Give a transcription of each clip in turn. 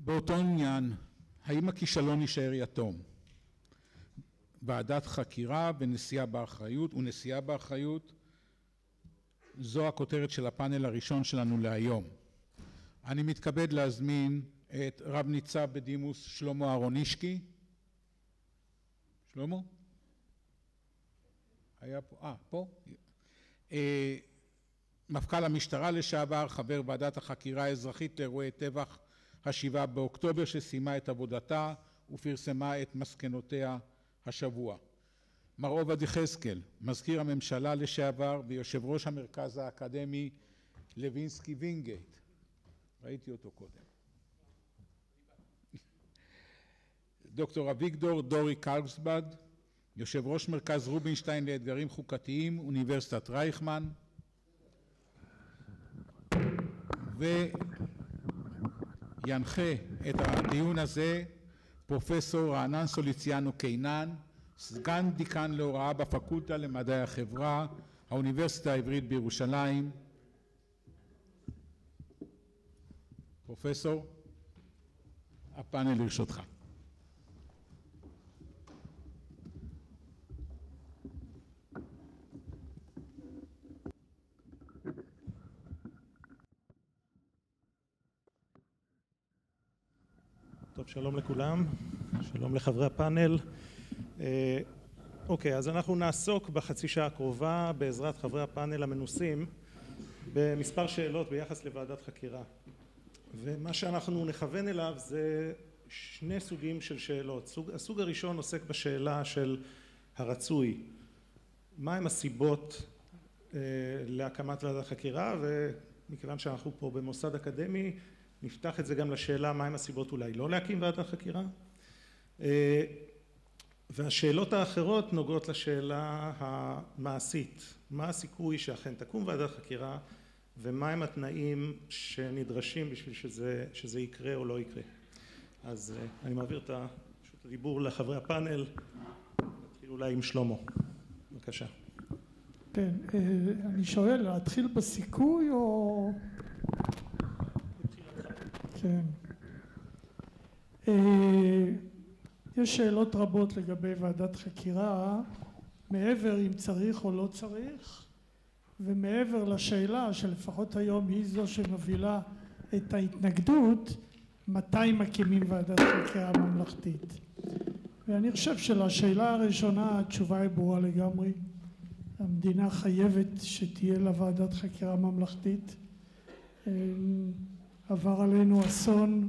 באותו עניין, האם הכישלון יישאר יתום? ועדת חקירה ונשיאה באחריות, זו הכותרת של הפאנל הראשון שלנו להיום. אני מתכבד להזמין את רב ניצב בדימוס שלמה אהרונישקי. שלמה? היה פה, פה. מפכ"ל המשטרה לשעבר, חבר ועדת החקירה האזרחית לאירועי טבח ה-7 באוקטובר, שסיימה את עבודתה ופרסמה את מסקנותיה השבוע. מר עובד יחזקאל, מזכיר הממשלה לשעבר ויושב ראש המרכז האקדמי לוינסקי וינגייט. ראיתי אותו קודם. דוקטור אביגדור דורי קרלסבד, יושב ראש מרכז רובינשטיין לאתגרים חוקתיים, אוניברסיטת רייכמן, וינחה את הדיון הזה פרופסור רענן סוליציאנו קינן, סגן דיקן להוראה בפקולטה למדעי החברה, האוניברסיטה העברית בירושלים. פרופסור, הפאנל לרשותך. טוב, שלום לכולם, שלום לחברי הפאנל. אוקיי, אז אנחנו נעסוק בחצי שעה הקרובה בעזרת חברי הפאנל המנוסים במספר שאלות ביחס לוועדת חקירה. ומה שאנחנו נכוון אליו זה שני סוגים של שאלות. הסוג הראשון עוסק בשאלה של הרצוי. מהם הסיבות להקמת ועדת חקירה, ומכיוון שאנחנו פה במוסד אקדמי, נפתח את זה גם לשאלה מהם הסיבות אולי לא להקים ועדת חקירה. והשאלות האחרות נוגעות לשאלה המעשית. מה הסיכוי שאכן תקום ועדת חקירה, ומהם התנאים שנדרשים בשביל שזה יקרה או לא יקרה. אז אני מעביר את הדיבור לחברי הפאנל. נתחיל אולי עם שלמה. בבקשה. כן, אני שואל, להתחיל בסיכוי או... כן. יש שאלות רבות לגבי ועדת חקירה, מעבר אם צריך או לא צריך, ומעבר לשאלה שלפחות היום היא זו שמובילה את ההתנגדות, מתי מקימים ועדת חקירה ממלכתית. ואני חושב שלשאלה הראשונה התשובה היא ברורה לגמרי. המדינה חייבת שתהיה לה ועדת חקירה ממלכתית. עבר עלינו אסון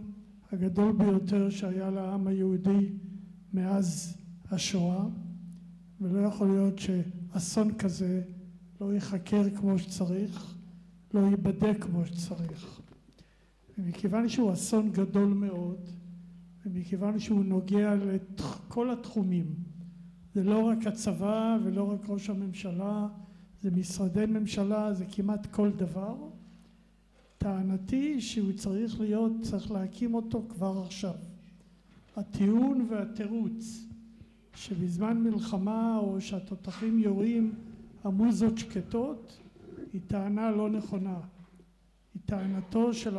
הגדול ביותר שהיה לעם היהודי מאז השואה, ולא יכול להיות שאסון כזה לא ייחקר כמו שצריך, לא ייבדק כמו שצריך. ומכיוון שהוא אסון גדול מאוד, ומכיוון שהוא נוגע לכל התחומים, זה לא רק הצבא ולא רק ראש הממשלה, זה משרדי ממשלה, זה כמעט כל דבר. טענתי שהוא צריך להקים אותו כבר עכשיו. הטיעון והתירוץ שבזמן מלחמה או שהתותחים יורים המוזות שקטות היא טענה לא נכונה. היא טענתו של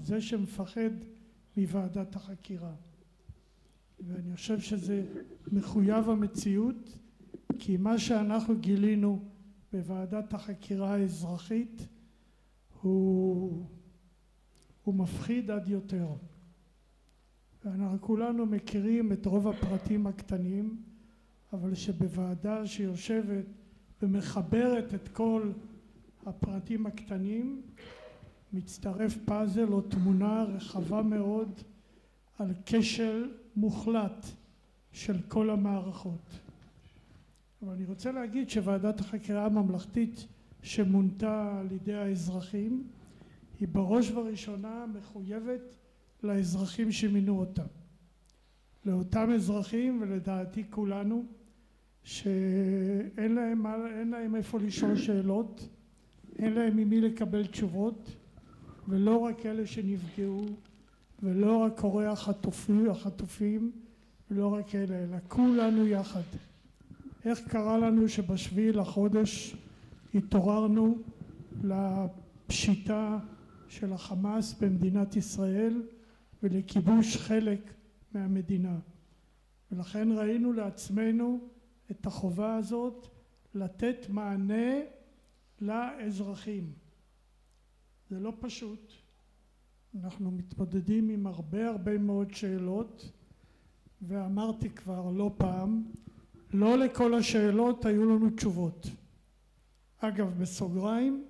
זה שמפחד מוועדת החקירה. ואני חושב שזה מחויב המציאות, כי מה שאנחנו גילינו בוועדת החקירה האזרחית הוא מפחיד עד יותר. ואנחנו כולנו מכירים את רוב הפרטים הקטנים, אבל שבוועדה שיושבת ומחברת את כל הפרטים הקטנים, מצטרף פאזל או תמונה רחבה מאוד על כשל מוחלט של כל המערכות. אבל אני רוצה להגיד שוועדת החקירה הממלכתית שמונתה על ידי האזרחים היא בראש ובראשונה מחויבת לאזרחים שמינו אותם. לאותם אזרחים, ולדעתי כולנו, שאין להם איפה לשאול שאלות, אין להם ממי לקבל תשובות, ולא רק אלה שנפגעו, ולא רק הורי החטופים, ולא רק אלה, אלא כולנו יחד. איך קרה לנו שבשביעי לחודש התעוררנו לפשיטה של החמאס במדינת ישראל, ולכיבוש חלק מהמדינה. ולכן ראינו לעצמנו את החובה הזאת לתת מענה לאזרחים. זה לא פשוט. אנחנו מתמודדים עם הרבה מאוד שאלות, ואמרתי כבר לא פעם, לא לכל השאלות היו לנו תשובות. אגב, בסוגריים,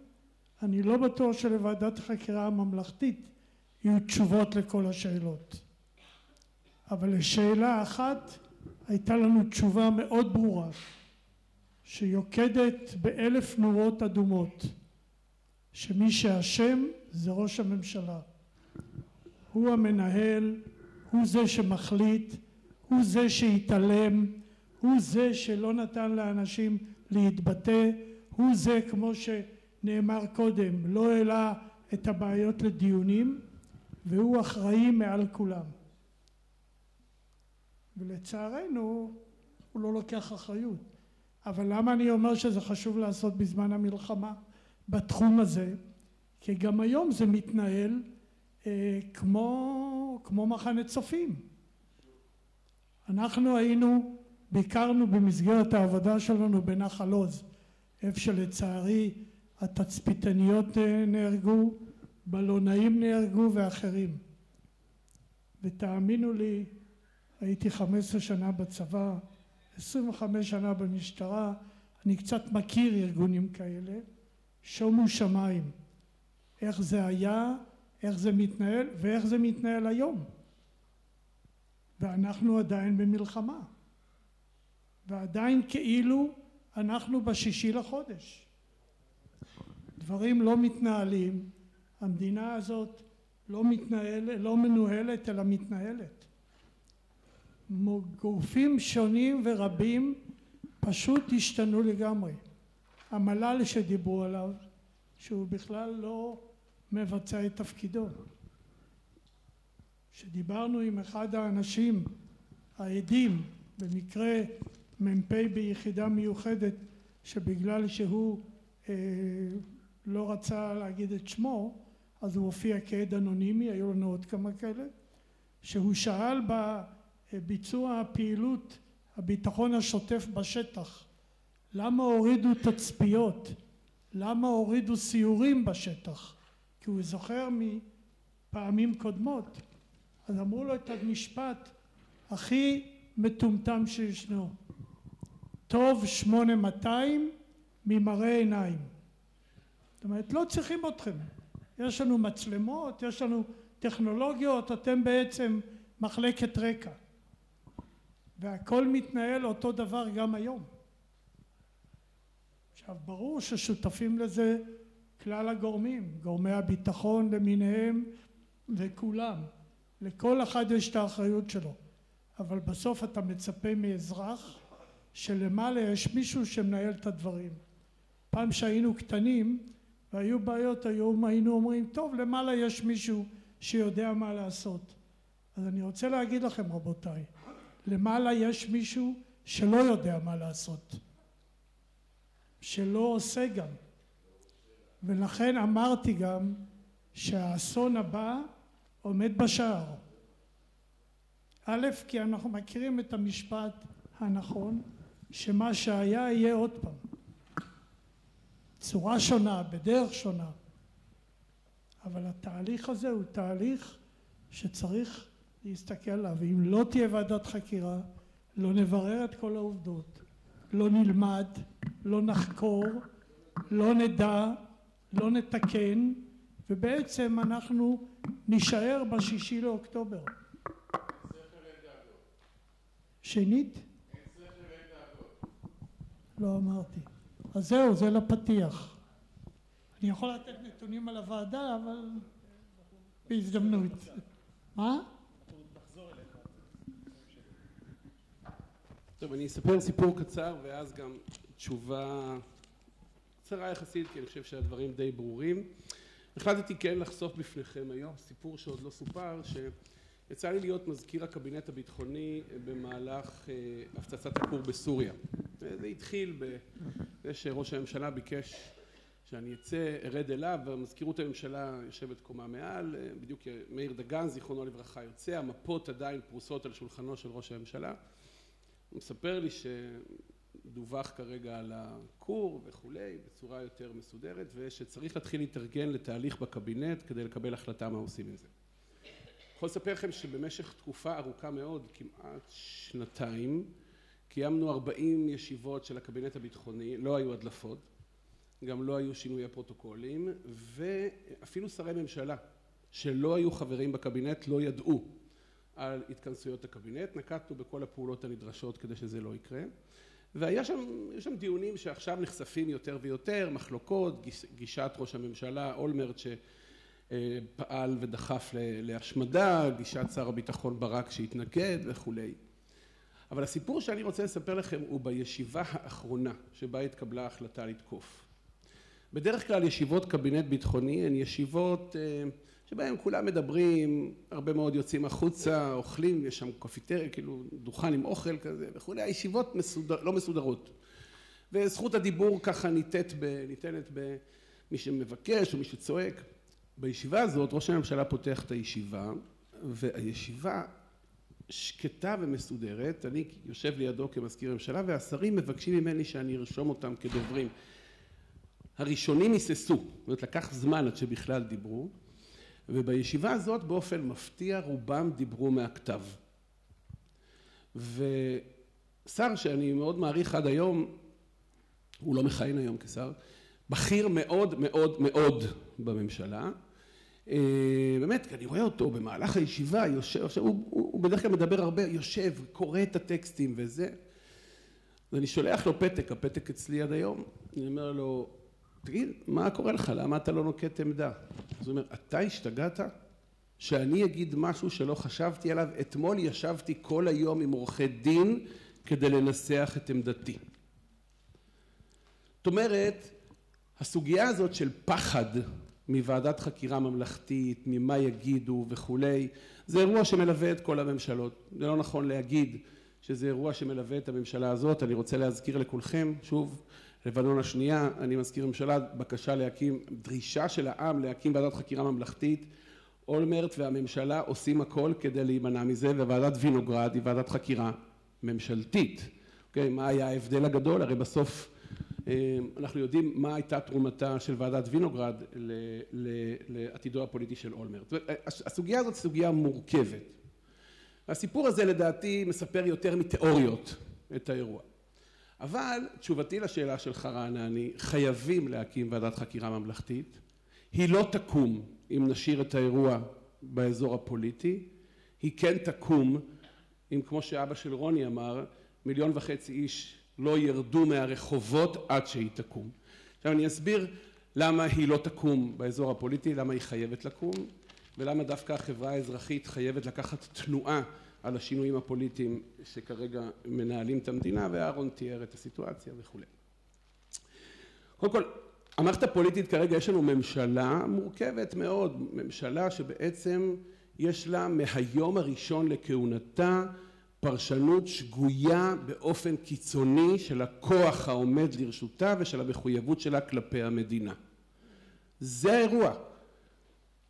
אני לא בטוח שלוועדת החקירה הממלכתית יהיו תשובות לכל השאלות. אבל לשאלה אחת הייתה לנו תשובה מאוד ברורה, שיוקדת באלף נורות אדומות, שמי שאשם זה ראש הממשלה. הוא המנהל, הוא זה שמחליט, הוא זה שהתעלם, הוא זה שלא נתן לאנשים להתבטא, הוא זה, כמו שנאמר קודם, לא העלה את הבעיות לדיונים, והוא אחראי מעל כולם. ולצערנו הוא לא לוקח אחריות. אבל למה אני אומר שזה חשוב לעשות בזמן המלחמה בתחום הזה? כי גם היום זה מתנהל כמו מחנה צופים. אנחנו ביקרנו במסגרת העבודה שלנו בנחל עוז, איפה שלצערי התצפיתניות נהרגו, בלונאים נהרגו ואחרים. ותאמינו לי, הייתי 15 שנה בצבא, 25 שנה במשטרה, אני קצת מכיר ארגונים כאלה, שומו שמיים, איך זה היה, איך זה מתנהל ואיך זה מתנהל היום. ואנחנו עדיין במלחמה, ועדיין כאילו אנחנו בשישי לחודש. דברים לא מתנהלים, המדינה הזאת לא מנוהלת אלא מתנהלת. גופים שונים ורבים פשוט השתנו לגמרי. המל"ל שדיברו עליו, שהוא בכלל לא מבצע את תפקידו. שדיברנו עם אחד האנשים העדים, במקרה מ"פ ביחידה מיוחדת, שבגלל שהוא לא רצה להגיד את שמו, אז הוא הופיע כעד אנונימי, היו לנו עוד כמה כאלה, שהוא שאל בביצוע הפעילות הביטחון השוטף בשטח, למה הורידו תצפיות? למה הורידו סיורים בשטח? כי הוא זוכר מפעמים קודמות. אז אמרו לו את המשפט הכי מטומטם שישנו, טוב 8200 ממראה עיניים. זאת אומרת, לא צריכים אתכם. יש לנו מצלמות, יש לנו טכנולוגיות, אתם בעצם מחלקת רקע. והכל מתנהל אותו דבר גם היום. עכשיו, ברור ששותפים לזה כלל הגורמים, גורמי הביטחון למיניהם וכולם. לכל אחד יש את האחריות שלו. אבל בסוף אתה מצפה מאזרח שלמעלה יש מישהו שמנהל את הדברים. פעם שהיינו קטנים והיו בעיות, היינו אומרים, טוב, למעלה יש מישהו שיודע מה לעשות. אז אני רוצה להגיד לכם, רבותיי, למעלה יש מישהו שלא יודע מה לעשות, שלא עושה גם. ולכן אמרתי גם שהאסון הבא עומד בשער. א', כי אנחנו מכירים את המשפט הנכון, שמה שהיה יהיה עוד פעם. צורה שונה, בדרך שונה. אבל התהליך הזה הוא תהליך שצריך להסתכל עליו. ואם לא תהיה ועדת חקירה, לא נברר את כל העובדות, לא נלמד, לא נחקור, לא נדע, לא נתקן, ובעצם אנחנו נשאר ב6 לאוקטובר. שנית? לא אמרתי. אז זהו, זה לפתיח. אני יכול לתת נתונים על הוועדה, אבל בהזדמנות. מה? טוב, אני אספר סיפור קצר ואז גם תשובה קצרה יחסית, כי אני חושב שהדברים די ברורים. החלטתי כן לחשוף בפניכם היום סיפור שעוד לא סופר, שיצא לי להיות מזכיר הקבינט הביטחוני במהלך הפצצת הכור בסוריה. זה התחיל בזה שראש הממשלה ביקש שאני אצא, ארד אליו, ומזכירות הממשלה יושבת קומה מעל, בדיוק מאיר דגן, זיכרונו לברכה, יוצא, המפות עדיין פרוסות על שולחנו של ראש הממשלה. הוא מספר לי שדווח כרגע על הקור וכולי, בצורה יותר מסודרת, ושצריך להתחיל להתארגן לתהליך בקבינט כדי לקבל החלטה מה עושים עם זה. יכול לספר לכם שבמשך תקופה ארוכה מאוד, כמעט שנתיים, קיימנו 40 ישיבות של הקבינט הביטחוני, לא היו הדלפות, גם לא היו שינויי פרוטוקולים, ואפילו שרי ממשלה שלא היו חברים בקבינט לא ידעו על התכנסויות הקבינט, נקטנו בכל הפעולות הנדרשות כדי שזה לא יקרה, והיה שם דיונים שעכשיו נחשפים יותר ויותר, מחלוקות, גישת ראש הממשלה, אולמרט שפעל ודחף להשמדה, גישת שר הביטחון ברק שהתנגד וכולי. אבל הסיפור שאני רוצה לספר לכם הוא בישיבה האחרונה שבה התקבלה החלטה לתקוף. בדרך כלל ישיבות קבינט ביטחוני הן ישיבות שבהם כולם מדברים, הרבה מאוד יוצאים החוצה, אוכלים, יש שם קפיטריה, כאילו דוכן עם אוכל כזה וכולי, הישיבות לא מסודרות. וזכות הדיבור ככה ניתנת במי שמבקש או מי שצועק. בישיבה הזאת ראש הממשלה פותח את הישיבה, והישיבה שקטה ומסודרת, אני יושב לידו כמזכיר הממשלה, והשרים מבקשים ממני שאני ארשום אותם כדוברים. הראשונים היססו, זאת אומרת לקח זמן עד שבכלל דיברו, ובישיבה הזאת באופן מפתיע רובם דיברו מהכתב. ושר שאני מאוד מעריך עד היום, הוא לא מכהן היום כשר, בכיר מאוד מאוד מאוד בממשלה, באמת, אני רואה אותו במהלך הישיבה, יושב, הוא בדרך כלל מדבר הרבה, יושב, קורא את הטקסטים וזה. ואני שולח לו פתק, הפתק אצלי עד היום, אני אומר לו, תגיד, מה קורה לך? למה אתה לא נוקט עמדה? אז הוא אומר, אתה השתגעת? שאני אגיד משהו שלא חשבתי עליו? אתמול ישבתי כל היום עם עורכי דין כדי לנסח את עמדתי. זאת אומרת, הסוגיה הזאת של פחד מוועדת חקירה ממלכתית, ממה יגידו וכולי, זה אירוע שמלווה את כל הממשלות. זה לא נכון להגיד שזה אירוע שמלווה את הממשלה הזאת. אני רוצה להזכיר לכולכם, שוב, לבנון השנייה, אני מזכיר ממשלה, בקשה להקים, דרישה של העם להקים ועדת חקירה ממלכתית, אולמרט והממשלה עושים הכל כדי להימנע מזה, וועדת וינוגרד היא ועדת חקירה ממשלתית. אוקיי, מה היה ההבדל הגדול? הרי בסוף אנחנו יודעים מה הייתה תרומתה של ועדת וינוגרד לעתידו הפוליטי של אולמרט. הסוגיה הזאת סוגיה מורכבת. הסיפור הזה לדעתי מספר יותר מתיאוריות את האירוע. אבל תשובתי לשאלה שלך רענני, חייבים להקים ועדת חקירה ממלכתית. היא לא תקום אם נשאיר את האירוע באזור הפוליטי. היא כן תקום אם, כמו שאבא של רוני אמר, 1.5 מיליון איש לא ירדו מהרחובות עד שהיא תקום. עכשיו אני אסביר למה היא לא תקום באזור הפוליטי, למה היא חייבת לקום, ולמה דווקא החברה האזרחית חייבת לקחת תנועה על השינויים הפוליטיים שכרגע מנהלים את המדינה, ואהרון תיאר את הסיטואציה וכו'. קודם כל, המערכת הפוליטית כרגע יש לנו ממשלה מורכבת מאוד, ממשלה שבעצם יש לה מהיום הראשון לכהונתה פרשנות שגויה באופן קיצוני של הכוח העומד לרשותה ושל המחויבות שלה כלפי המדינה. זה האירוע.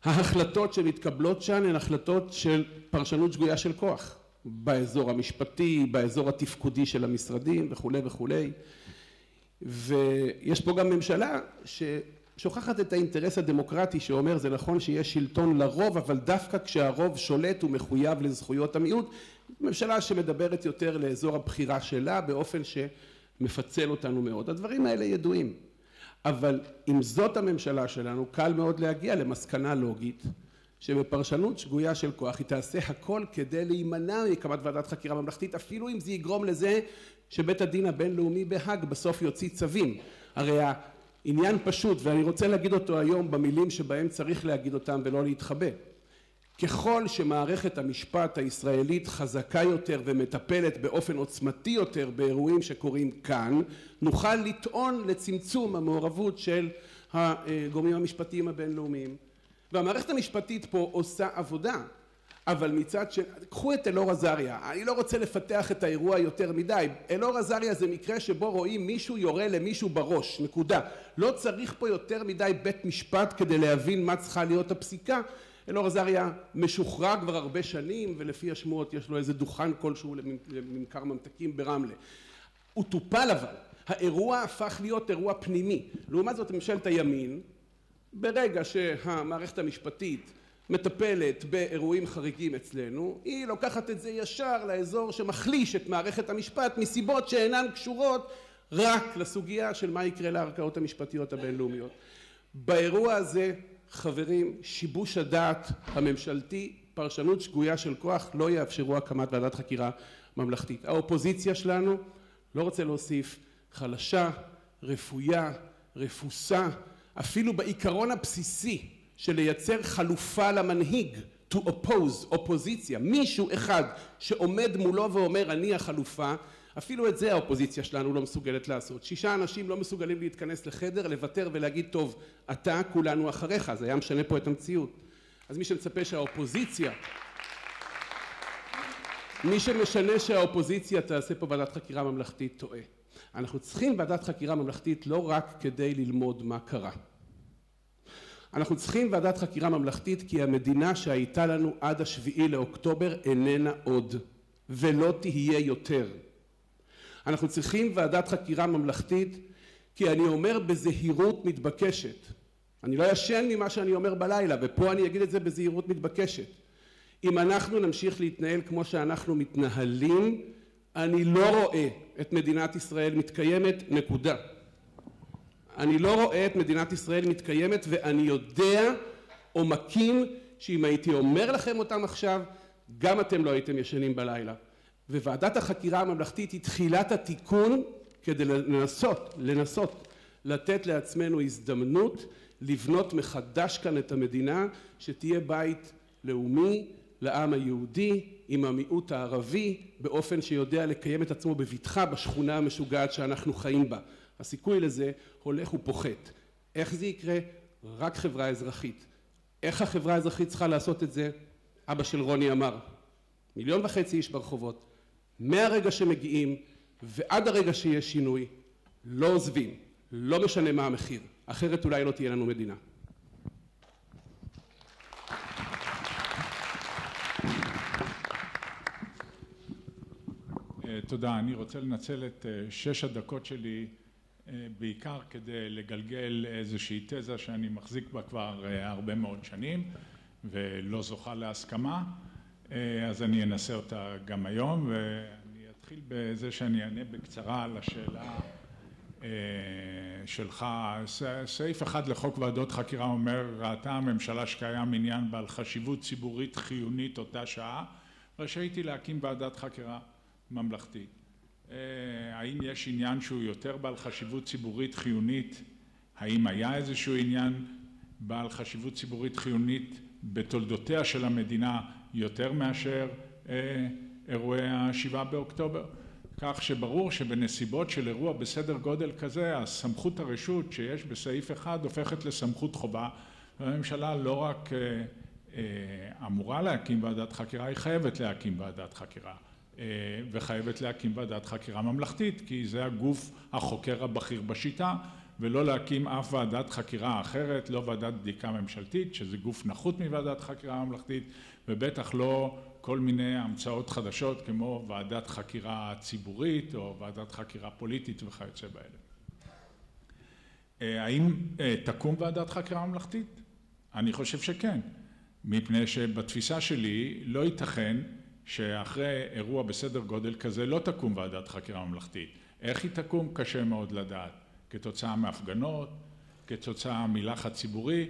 ההחלטות שמתקבלות שם הן החלטות של פרשנות שגויה של כוח, באזור המשפטי, באזור התפקודי של המשרדים וכו' וכו'. ויש פה גם ממשלה ששוכחת את האינטרס הדמוקרטי שאומר זה נכון שיש שלטון לרוב, אבל דווקא כשהרוב שולט הוא מחויב לזכויות המיעוט. ממשלה שמדברת יותר לאזור הבחירה שלה באופן שמפצל אותנו מאוד. הדברים האלה ידועים. אבל אם זאת הממשלה שלנו, קל מאוד להגיע למסקנה לוגית שבפרשנות שגויה של כוח היא תעשה הכל כדי להימנע מהקמת ועדת חקירה ממלכתית, אפילו אם זה יגרום לזה שבית הדין הבינלאומי בהאג בסוף יוציא צווים. הרי העניין פשוט, ואני רוצה להגיד אותו היום במילים שבהם צריך להגיד אותם ולא להתחבא. ככל שמערכת המשפט הישראלית חזקה יותר ומטפלת באופן עוצמתי יותר באירועים שקורים כאן, נוכל לטעון לצמצום המעורבות של הגורמים המשפטיים הבינלאומיים. והמערכת המשפטית פה עושה עבודה, אבל מצד קחו את אלאור עזריה, אני לא רוצה לפתח את האירוע יותר מדי, אלאור עזריה זה מקרה שבו רואים מישהו יורה למישהו בראש, נקודה. לא צריך פה יותר מדי בית משפט כדי להבין מה צריכה להיות הפסיקה. אלאור עזריה משוחרר כבר הרבה שנים, ולפי השמועות יש לו איזה דוכן כלשהו לממכר ממתקים ברמלה. הוא טופל אבל, האירוע הפך להיות אירוע פנימי. לעומת זאת ממשלת הימין, ברגע שהמערכת המשפטית מטפלת באירועים חריגים אצלנו, היא לוקחת את זה ישר לאזור שמחליש את מערכת המשפט מסיבות שאינן קשורות רק לסוגיה של מה יקרה לערכאות המשפטיות הבינלאומיות. באירוע הזה, חברים, שיבוש הדעת הממשלתי, פרשנות שגויה של כוח, לא יאפשרו הקמת ועדת חקירה ממלכתית. האופוזיציה שלנו, לא רוצה להוסיף, חלשה, רפויה, רפוסה, אפילו בעיקרון הבסיסי של לייצר חלופה למנהיג, to oppose, אופוזיציה, מישהו אחד שעומד מולו ואומר אני החלופה, אפילו את זה האופוזיציה שלנו לא מסוגלת לעשות. 6 אנשים לא מסוגלים להתכנס לחדר, לוותר ולהגיד טוב, אתה כולנו אחריך, זה היה משנה פה את המציאות. אז מי שמצפה שהאופוזיציה, מי שמשנה שהאופוזיציה תעשה פה ועדת חקירה ממלכתית טועה. אנחנו צריכים ועדת חקירה ממלכתית לא רק כדי ללמוד מה קרה. אנחנו צריכים ועדת חקירה ממלכתית כי המדינה שהייתה לנו עד 7 לאוקטובר איננה עוד ולא תהיה יותר. אנחנו צריכים ועדת חקירה ממלכתית כי אני אומר בזהירות מתבקשת. אני לא ישן ממה שאני אומר בלילה, ופה אני אגיד את זה בזהירות מתבקשת. אם אנחנו נמשיך להתנהל כמו שאנחנו מתנהלים, אני לא רואה את מדינת ישראל מתקיימת, נקודה. אני לא רואה את מדינת ישראל מתקיימת, ואני יודע או מקים שאם הייתי אומר לכם אותם עכשיו, גם אתם לא הייתם ישנים בלילה. וועדת החקירה הממלכתית היא תחילת התיקון כדי לנסות לתת לעצמנו הזדמנות לבנות מחדש כאן את המדינה שתהיה בית לאומי לעם היהודי עם המיעוט הערבי באופן שיודע לקיים את עצמו בבטחה בשכונה המשוגעת שאנחנו חיים בה. הסיכוי לזה הולך ופוחת. איך זה יקרה? רק חברה אזרחית. איך החברה האזרחית צריכה לעשות את זה? אבא של רוני אמר, 1.5 מיליון איש ברחובות, מהרגע שמגיעים ועד הרגע שיש שינוי, לא עוזבים, לא משנה מה המחיר, אחרת אולי לא תהיה לנו מדינה. תודה. אני רוצה לנצל את 6 הדקות שלי בעיקר כדי לגלגל איזושהי תזה שאני מחזיק בה כבר הרבה מאוד שנים ולא זוכה להסכמה, אז אני אנסה אותה גם היום, ואני אתחיל בזה שאני אענה בקצרה על השאלה שלך. סעיף 1 לחוק ועדות חקירה אומר, ראתה הממשלה שקיים עניין בעל חשיבות ציבורית חיונית אותה שעה, רשאית להקים ועדת חקירה ממלכתית. האם יש עניין שהוא יותר בעל חשיבות ציבורית חיונית? האם היה איזשהו עניין בעל חשיבות ציבורית חיונית בתולדותיה של המדינה יותר מאשר אירועי 7 באוקטובר? כך שברור שבנסיבות של אירוע בסדר גודל כזה, הסמכות הרשות שיש בסעיף 1 הופכת לסמכות חובה, והממשלה לא רק אמורה להקים ועדת חקירה, היא חייבת להקים ועדת חקירה. וחייבת להקים ועדת חקירה ממלכתית, כי זה הגוף החוקר הבכיר בשיטה, ולא להקים אף ועדת חקירה אחרת, לא ועדת בדיקה ממשלתית, שזה גוף נחות מוועדת חקירה ממלכתית, ובטח לא כל מיני המצאות חדשות כמו ועדת חקירה ציבורית או ועדת חקירה פוליטית וכיוצא באלה. האם תקום ועדת חקירה ממלכתית? אני חושב שכן, מפני שבתפיסה שלי לא ייתכן שאחרי אירוע בסדר גודל כזה לא תקום ועדת חקירה ממלכתית. איך היא תקום? קשה מאוד לדעת. כתוצאה מהפגנות, כתוצאה מלחץ ציבורי,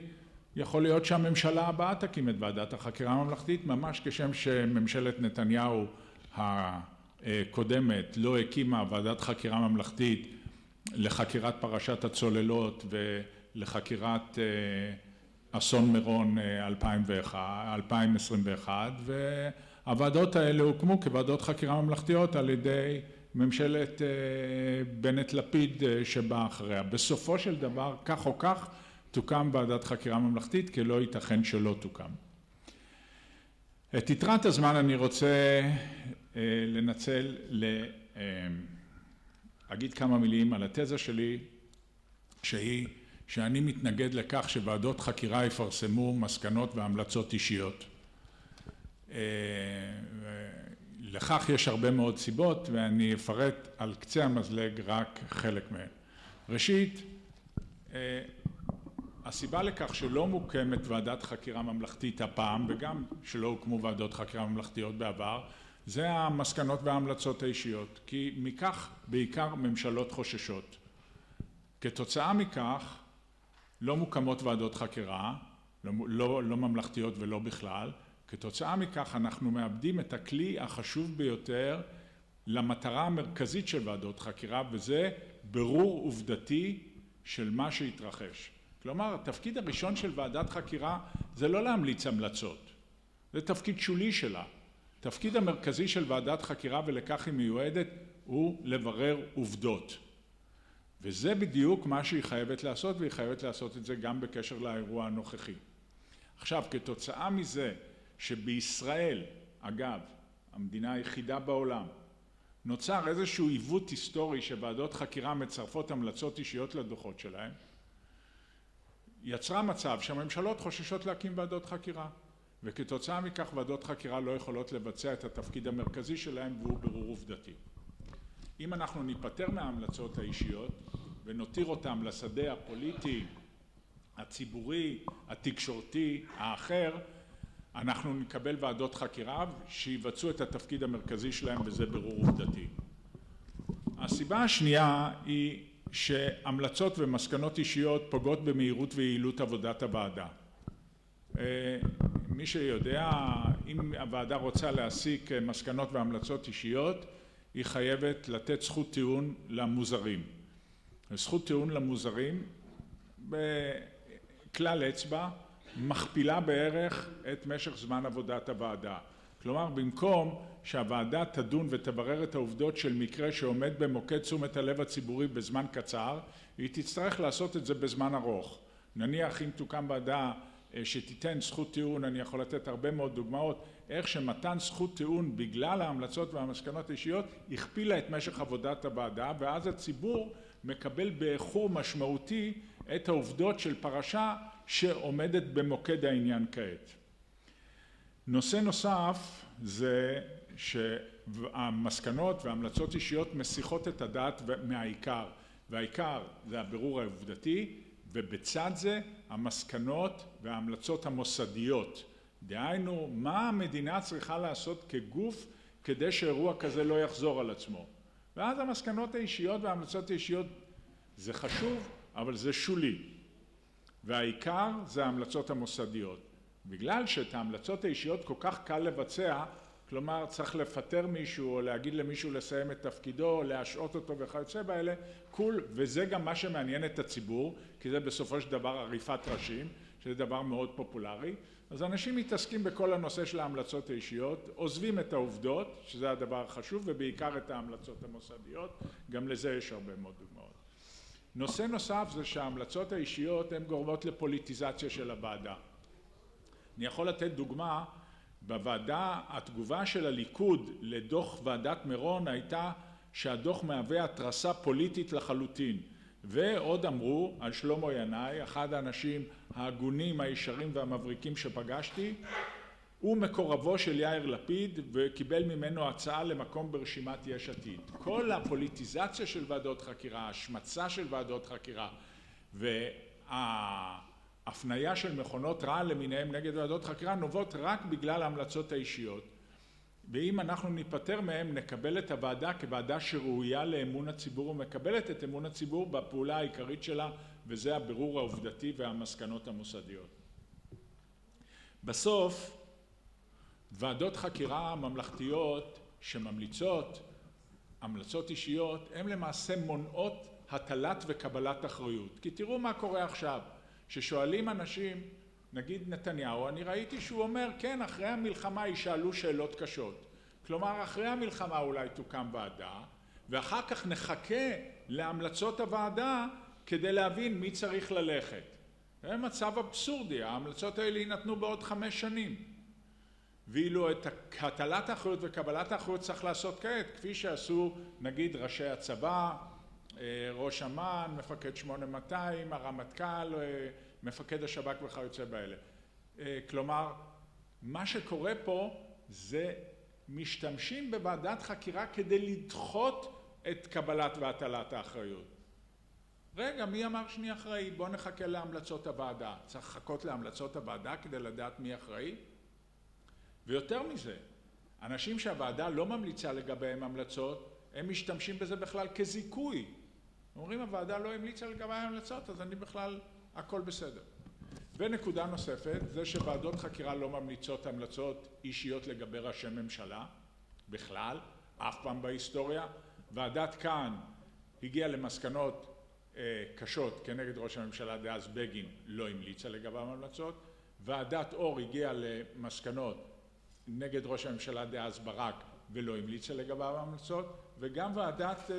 יכול להיות שהממשלה הבאה תקים את ועדת החקירה הממלכתית, ממש כשם שממשלת נתניהו הקודמת לא הקימה ועדת חקירה ממלכתית לחקירת פרשת הצוללות ולחקירת אסון מירון 2021, והוועדות האלה הוקמו כוועדות חקירה ממלכתיות על ידי ממשלת בנט-לפיד שבאה אחריה. בסופו של דבר, כך או כך, תוקם ועדת חקירה ממלכתית, כי לא ייתכן שלא תוקם. את יתרת הזמן אני רוצה לנצל להגיד כמה מילים על התזה שלי, שהיא שאני מתנגד לכך שוועדות חקירה יפרסמו מסקנות והמלצות אישיות. לכך יש הרבה מאוד סיבות ואני אפרט על קצה המזלג רק חלק מהן. ראשית, הסיבה לכך שלא מוקמת ועדת חקירה ממלכתית הפעם וגם שלא הוקמו ועדות חקירה ממלכתיות בעבר, זה המסקנות וההמלצות האישיות, כי מכך בעיקר ממשלות חוששות. כתוצאה מכך לא מוקמות ועדות חקירה, לא ממלכתיות ולא בכלל, כתוצאה מכך אנחנו מאבדים את הכלי החשוב ביותר למטרה המרכזית של ועדות חקירה, וזה ברור עובדתי של מה שהתרחש. כלומר, התפקיד הראשון של ועדת חקירה זה לא להמליץ המלצות, זה תפקיד שולי שלה. התפקיד המרכזי של ועדת חקירה, ולכך היא מיועדת, הוא לברר עובדות. וזה בדיוק מה שהיא חייבת לעשות, והיא חייבת לעשות את זה גם בקשר לאירוע הנוכחי. עכשיו, כתוצאה מזה שבישראל, אגב, המדינה היחידה בעולם, נוצר איזשהו עיוות היסטורי שוועדות חקירה מצרפות המלצות אישיות לדוחות שלהם, יצרה מצב שהממשלות חוששות להקים ועדות חקירה, וכתוצאה מכך ועדות חקירה לא יכולות לבצע את התפקיד המרכזי שלהם, והוא ברור עובדתי. אם אנחנו ניפטר מההמלצות האישיות ונותיר אותם לשדה הפוליטי, הציבורי, התקשורתי, האחר, אנחנו נקבל ועדות חקירה שיבצעו את התפקיד המרכזי שלהם, וזה ברור עובדתי. הסיבה השנייה היא שהמלצות ומסקנות אישיות פוגעות במהירות ויעילות עבודת הוועדה. מי שיודע, אם הוועדה רוצה להסיק מסקנות והמלצות אישיות, היא חייבת לתת זכות טיעון למוזרים. זכות טיעון למוזרים בכלל אצבע מכפילה בערך את משך זמן עבודת הוועדה. כלומר, במקום שהוועדה תדון ותברר את העובדות של מקרה שעומד במוקד תשומת הלב הציבורי בזמן קצר, היא תצטרך לעשות את זה בזמן ארוך. נניח אם תוקם ועדה שתיתן זכות טיעון, אני יכול לתת הרבה מאוד דוגמאות, איך שמתן זכות טיעון בגלל ההמלצות והמסקנות האישיות הכפילה את משך עבודת הוועדה, ואז הציבור מקבל באיחור משמעותי את העובדות של פרשה שעומדת במוקד העניין כעת. נושא נוסף זה שהמסקנות וההמלצות אישיות מסיחות את הדעת מהעיקר, והעיקר זה הבירור העובדתי, ובצד זה המסקנות וההמלצות המוסדיות. דהיינו, מה המדינה צריכה לעשות כגוף כדי שאירוע כזה לא יחזור על עצמו. ואז המסקנות האישיות וההמלצות האישיות זה חשוב, אבל זה שולי. והעיקר זה ההמלצות המוסדיות. בגלל שאת ההמלצות האישיות כל כך קל לבצע, כלומר צריך לפטר מישהו או להגיד למישהו לסיים את תפקידו, או להשעות אותו וכיוצא באלה, וזה גם מה שמעניין את הציבור, כי זה בסופו של דבר עריפת ראשים, שזה דבר מאוד פופולרי. אז אנשים מתעסקים בכל הנושא של ההמלצות האישיות, עוזבים את העובדות, שזה הדבר החשוב, ובעיקר את ההמלצות המוסדיות, גם לזה יש הרבה מאוד דוגמאות. נושא נוסף זה שההמלצות האישיות הן גורמות לפוליטיזציה של הוועדה. אני יכול לתת דוגמה, בוועדה התגובה של הליכוד לדוח ועדת מירון הייתה שהדוח מהווה התרסה פוליטית לחלוטין, ועוד אמרו על שלמה ינאי, אחד האנשים ההגונים, הישרים והמבריקים שפגשתי, הוא מקורבו של יאיר לפיד וקיבל ממנו הצעה למקום ברשימת יש עתיד. כל הפוליטיזציה של ועדות חקירה, ההשמצה של ועדות חקירה וההפניה של מכונות רעל למיניהם נגד ועדות חקירה נובעות רק בגלל ההמלצות האישיות. ואם אנחנו ניפטר מהם נקבל את הוועדה כוועדה שראויה לאמון הציבור ומקבלת את אמון הציבור בפעולה העיקרית שלה, וזה הבירור העובדתי והמסקנות המוסדיות. בסוף ועדות חקירה ממלכתיות שממליצות המלצות אישיות הן למעשה מונעות הטלת וקבלת אחריות. כי תראו מה קורה עכשיו, ששואלים אנשים, נגיד נתניהו, אני ראיתי שהוא אומר כן, אחרי המלחמה ישאלו שאלות קשות. כלומר, אחרי המלחמה אולי תוקם ועדה, ואחר כך נחכה להמלצות הוועדה כדי להבין מי צריך ללכת. זה מצב אבסורדי, ההמלצות האלה יינתנו בעוד 5 שנים. ואילו את הטלת האחריות וקבלת האחריות צריך לעשות כעת, כפי שעשו נגיד ראשי הצבא, ראש אמ"ן, מפקד 8200, הרמטכ"ל, מפקד השב"כ וכיוצא באלה. כלומר, מה שקורה פה זה משתמשים בוועדת חקירה כדי לדחות את קבלת והטלת האחריות. רגע, מי אמר שאני אחראי? בוא נחכה להמלצות הוועדה. צריך לחכות להמלצות הוועדה כדי לדעת מי אחראי? ויותר מזה, אנשים שהוועדה לא ממליצה לגביהם המלצות, הם משתמשים בזה בכלל כזיכוי. אומרים, הוועדה לא המליצה לגביהם המלצות, אז אני בכלל, הכל בסדר. ונקודה נוספת, זה שוועדות חקירה לא ממליצות המלצות אישיות לגבי ראשי ממשלה, בכלל, אף פעם בהיסטוריה. ועדת כהן הגיעה למסקנות קשות כנגד ראש הממשלה דאז בגין, לא המליצה לגביו המלצות. ועדת אור הגיעה למסקנות נגד ראש הממשלה דאז ברק ולא המליצה לגביו המלצות, וגם ועדת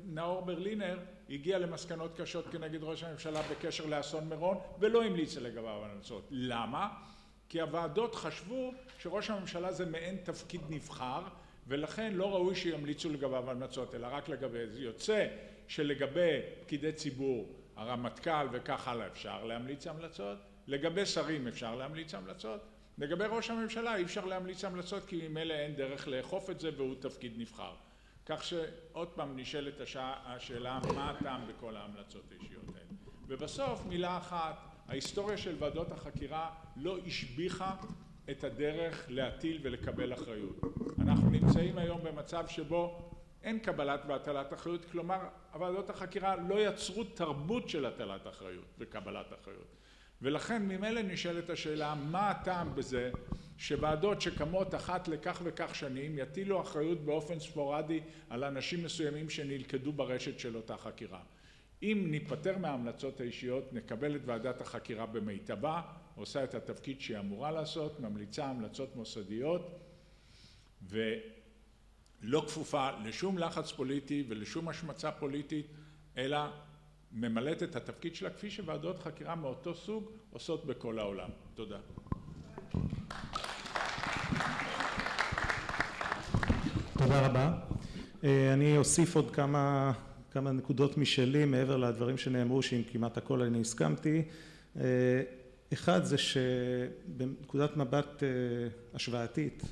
נאור ברלינר הגיעה למסקנות קשות כנגד ראש הממשלה בקשר לאסון מירון ולא המליצה לגביו המלצות. למה? כי הוועדות חשבו שראש הממשלה זה מעין תפקיד נבחר, ולכן לא ראוי שימליצו לגביו המלצות, אלא רק לגבי זה. יוצא שלגבי פקידי ציבור, הרמטכ"ל וכך הלאה אפשר להמליץ המלצות, לגבי שרים אפשר להמליץ המלצות, לגבי ראש הממשלה אי אפשר להמליץ המלצות כי ממילא אין דרך לאכוף את זה והוא תפקיד נבחר. כך שעוד פעם נשאלת השאלה מה הטעם בכל ההמלצות האישיות האלה. ובסוף מילה אחת, ההיסטוריה של ועדות החקירה לא השביחה את הדרך להטיל ולקבל אחריות. אנחנו נמצאים היום במצב שבו אין קבלת והטלת אחריות, כלומר ועדות החקירה לא יצרו תרבות של הטלת אחריות וקבלת אחריות. ולכן ממילא נשאלת השאלה מה הטעם בזה שוועדות שקמות אחת לכך וכך שנים יטילו אחריות באופן ספורדי על אנשים מסוימים שנלכדו ברשת של אותה חקירה. אם ניפטר מההמלצות האישיות נקבל את ועדת החקירה במיטבה, עושה את התפקיד שהיא אמורה לעשות, ממליצה המלצות מוסדיות ולא כפופה לשום לחץ פוליטי ולשום השמצה פוליטית, אלא ממלאת את התפקיד שלה כפי שוועדות חקירה מאותו סוג עושות בכל העולם. תודה. תודה רבה. אני אוסיף עוד כמה נקודות משלי מעבר לדברים שנאמרו שעם כמעט הכל אני הסכמתי. אחד זה שבנקודת מבט השוואתית,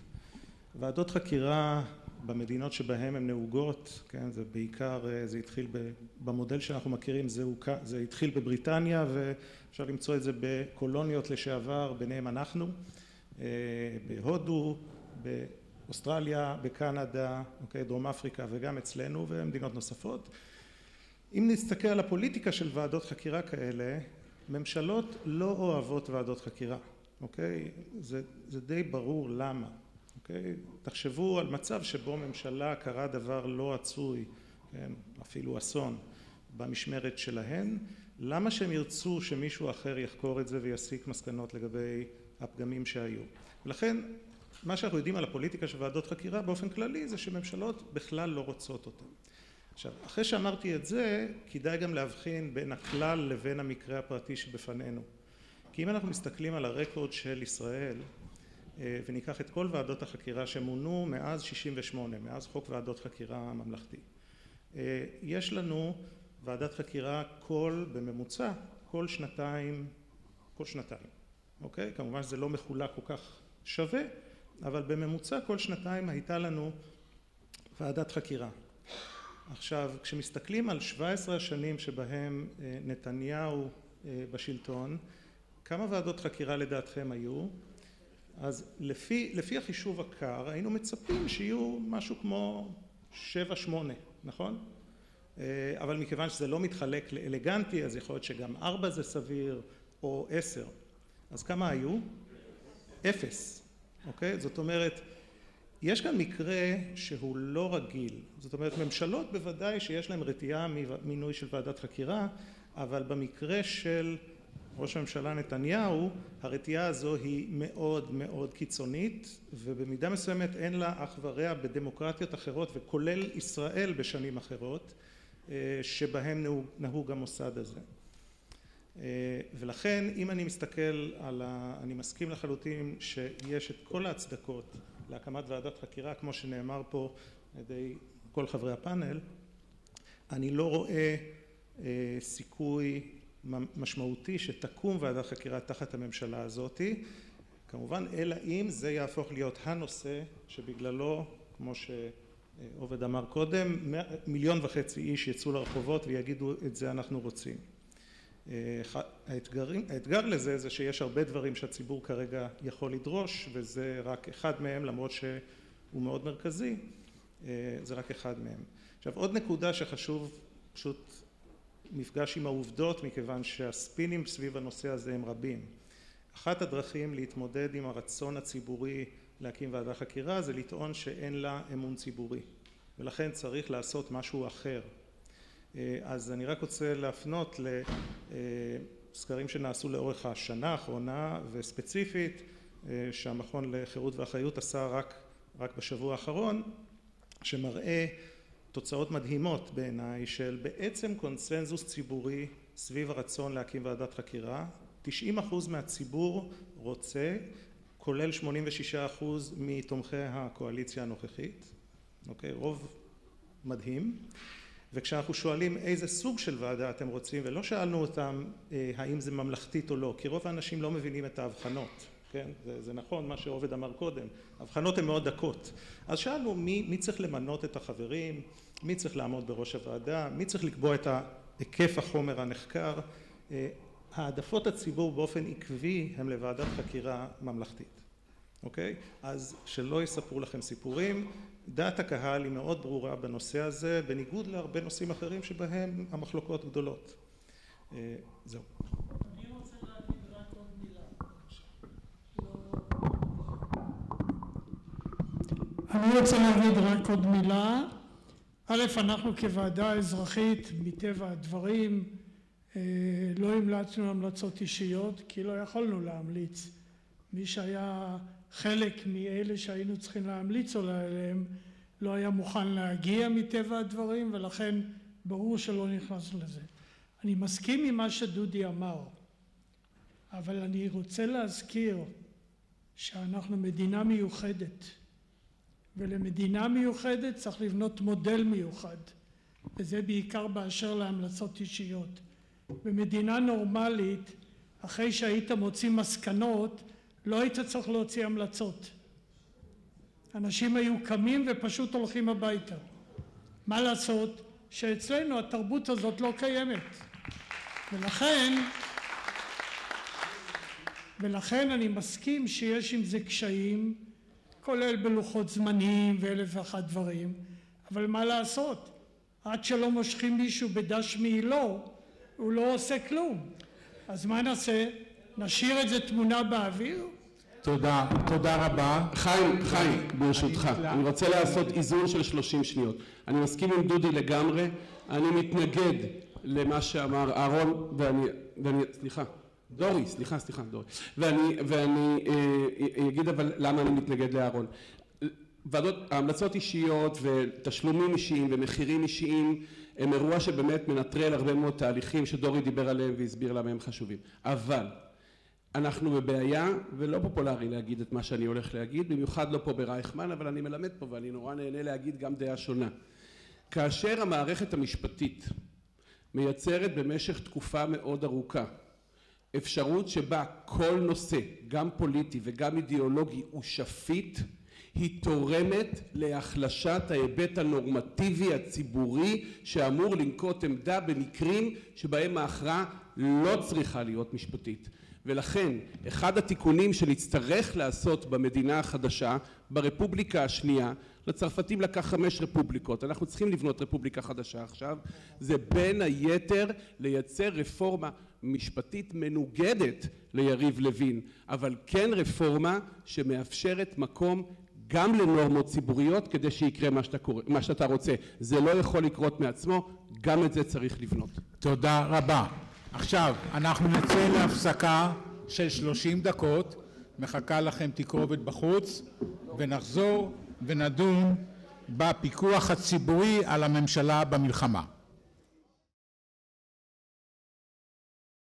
ועדות חקירה במדינות שבהן הן נהוגות, כן, זה בעיקר, זה התחיל במודל שאנחנו מכירים, זה התחיל בבריטניה ואפשר למצוא את זה בקולוניות לשעבר, ביניהם אנחנו, בהודו, באוסטרליה, בקנדה, אוקיי, דרום אפריקה וגם אצלנו ומדינות נוספות. אם נסתכל על הפוליטיקה של ועדות חקירה כאלה, ממשלות לא אוהבות ועדות חקירה, אוקיי? זה די ברור למה. אוקיי? תחשבו על מצב שבו ממשלה קרה דבר לא רצוי, כן? אפילו אסון, במשמרת שלהן, למה שהם ירצו שמישהו אחר יחקור את זה ויסיק מסקנות לגבי הפגמים שהיו? ולכן מה שאנחנו יודעים על הפוליטיקה של ועדות חקירה באופן כללי זה שממשלות בכלל לא רוצות אותן. עכשיו, אחרי שאמרתי את זה, כדאי גם להבחין בין הכלל לבין המקרה הפרטי שבפנינו. כי אם אנחנו מסתכלים על הרקורד של ישראל, וניקח את כל ועדות החקירה שמונו מאז 68, מאז חוק ועדות חקירה ממלכתי. יש לנו ועדת חקירה בממוצע, כל שנתיים, אוקיי? כמובן שזה לא מחולק כל כך שווה, אבל בממוצע כל שנתיים הייתה לנו ועדת חקירה. עכשיו, כשמסתכלים על 17 השנים שבהם נתניהו בשלטון, כמה ועדות חקירה לדעתכם היו? אז לפי החישוב הקר היינו מצפים שיהיו משהו כמו 7-8, נכון? אבל מכיוון שזה לא מתחלק לאלגנטי, אז יכול להיות שגם 4 זה סביר או 10. אז כמה היו? 0, אוקיי? זאת אומרת, יש כאן מקרה שהוא לא רגיל. זאת אומרת, ממשלות בוודאי שיש להם רתיעה ממינוי של ועדת חקירה, אבל במקרה של ראש הממשלה נתניהו, הרתיעה הזו היא מאוד מאוד קיצונית, ובמידה מסוימת אין לה אח ורע בדמוקרטיות אחרות, וכולל ישראל בשנים אחרות, שבהם נהוג המוסד הזה. ולכן אם אני מסתכל אני מסכים לחלוטין שיש את כל ההצדקות להקמת ועדת חקירה, כמו שנאמר פה על ידי כל חברי הפאנל. אני לא רואה סיכוי משמעותי שתקום ועדת חקירה תחת הממשלה הזאת, כמובן אלא אם זה יהפוך להיות הנושא שבגללו, כמו שעובד אמר קודם, 1.5 מיליון איש יצאו לרחובות ויגידו את זה אנחנו רוצים. האתגר לזה זה שיש הרבה דברים שהציבור כרגע יכול לדרוש, וזה רק אחד מהם, למרות שהוא מאוד מרכזי, זה רק אחד מהם. עכשיו עוד נקודה שחשוב, פשוט מפגש עם העובדות, מכיוון שהספינים סביב הנושא הזה הם רבים. אחת הדרכים להתמודד עם הרצון הציבורי להקים ועדת חקירה זה לטעון שאין לה אמון ציבורי, ולכן צריך לעשות משהו אחר. אז אני רק רוצה להפנות לסקרים שנעשו לאורך השנה האחרונה, וספציפית שהמכון לחירות ואחריות עשה רק בשבוע האחרון, שמראה תוצאות מדהימות בעיניי של בעצם קונסנזוס ציבורי סביב הרצון להקים ועדת חקירה. 90% מהציבור רוצה, כולל 86% מתומכי הקואליציה הנוכחית. אוקיי, רוב מדהים. וכשאנחנו שואלים איזה סוג של ועדה אתם רוצים, ולא שאלנו אותם האם זה ממלכתית או לא, כי רוב האנשים לא מבינים את ההבחנות. כן? זה נכון מה שעובד אמר קודם, ההבחנות הן מאוד דקות. אז שאלנו מי צריך למנות את החברים, מי צריך לעמוד בראש הוועדה, מי צריך לקבוע את היקף החומר הנחקר. העדפות הציבור באופן עקבי הם לוועדת חקירה ממלכתית. אוקיי? אז שלא יספרו לכם סיפורים, דעת הקהל היא מאוד ברורה בנושא הזה, בניגוד להרבה נושאים אחרים שבהם המחלוקות גדולות. זהו. אני רוצה להגיד רק עוד מילה. א', אנחנו כוועדה אזרחית, מטבע הדברים, לא המלצנו המלצות אישיות, כי לא יכולנו להמליץ. מי שהיה חלק מאלה שהיינו צריכים להמליץ עליהם, לא היה מוכן להגיע מטבע הדברים, ולכן ברור שלא נכנסנו לזה. אני מסכים עם מה שדודי אמר, אבל אני רוצה להזכיר שאנחנו מדינה מיוחדת. ולמדינה מיוחדת צריך לבנות מודל מיוחד, וזה בעיקר באשר להמלצות אישיות. במדינה נורמלית, אחרי שהיית מוציא מסקנות, לא היית צריך להוציא המלצות. אנשים היו קמים ופשוט הולכים הביתה. מה לעשות? שאצלנו התרבות הזאת לא קיימת. ולכן אני מסכים שיש עם זה קשיים, כולל בלוחות זמנים ואלף ואחת דברים, אבל מה לעשות? עד שלא מושכים מישהו בדש מעילו, הוא לא עושה כלום. אז מה נעשה? נשאיר את זה תמונה באוויר? תודה רבה. חיים, ברשותך, אני רוצה לעשות איזון של 30 שניות. אני מסכים עם דודי לגמרי, אני מתנגד למה שאמר אהרון, דורי, ואני אגיד אבל למה אני מתנגד לאהרון. המלצות אישיות ותשלומים אישיים ומחירים אישיים הם אירוע שבאמת מנטרל הרבה מאוד תהליכים שדורי דיבר עליהם והסביר למה הם חשובים. אבל אנחנו בבעיה, ולא פופולרי להגיד את מה שאני הולך להגיד, במיוחד לא פה ברייכמן, אבל אני מלמד פה ואני נורא נהנה להגיד גם דעה שונה. כאשר המערכת המשפטית מייצרת במשך תקופה מאוד ארוכה אפשרות שבה כל נושא, גם פוליטי וגם אידיאולוגי, הוא שפיט, היא תורמת להחלשת ההיבט הנורמטיבי הציבורי שאמור לנקוט עמדה במקרים שבהם ההכרעה לא צריכה להיות משפטית. ולכן אחד התיקונים שנצטרך לעשות במדינה החדשה, ברפובליקה השנייה, לצרפתים לקח 5 רפובליקות, אנחנו צריכים לבנות רפובליקה חדשה עכשיו, זה בין היתר לייצר רפורמה משפטית מנוגדת ליריב לוין, אבל כן רפורמה שמאפשרת מקום גם לנורמות ציבוריות כדי שיקרה מה שאתה רוצה. זה לא יכול לקרות מעצמו, גם את זה צריך לבנות. תודה רבה. עכשיו אנחנו נצא להפסקה של 30 דקות, מחכה לכם תקרובת בחוץ, ונחזור ונדון בפיקוח הציבורי על הממשלה במלחמה.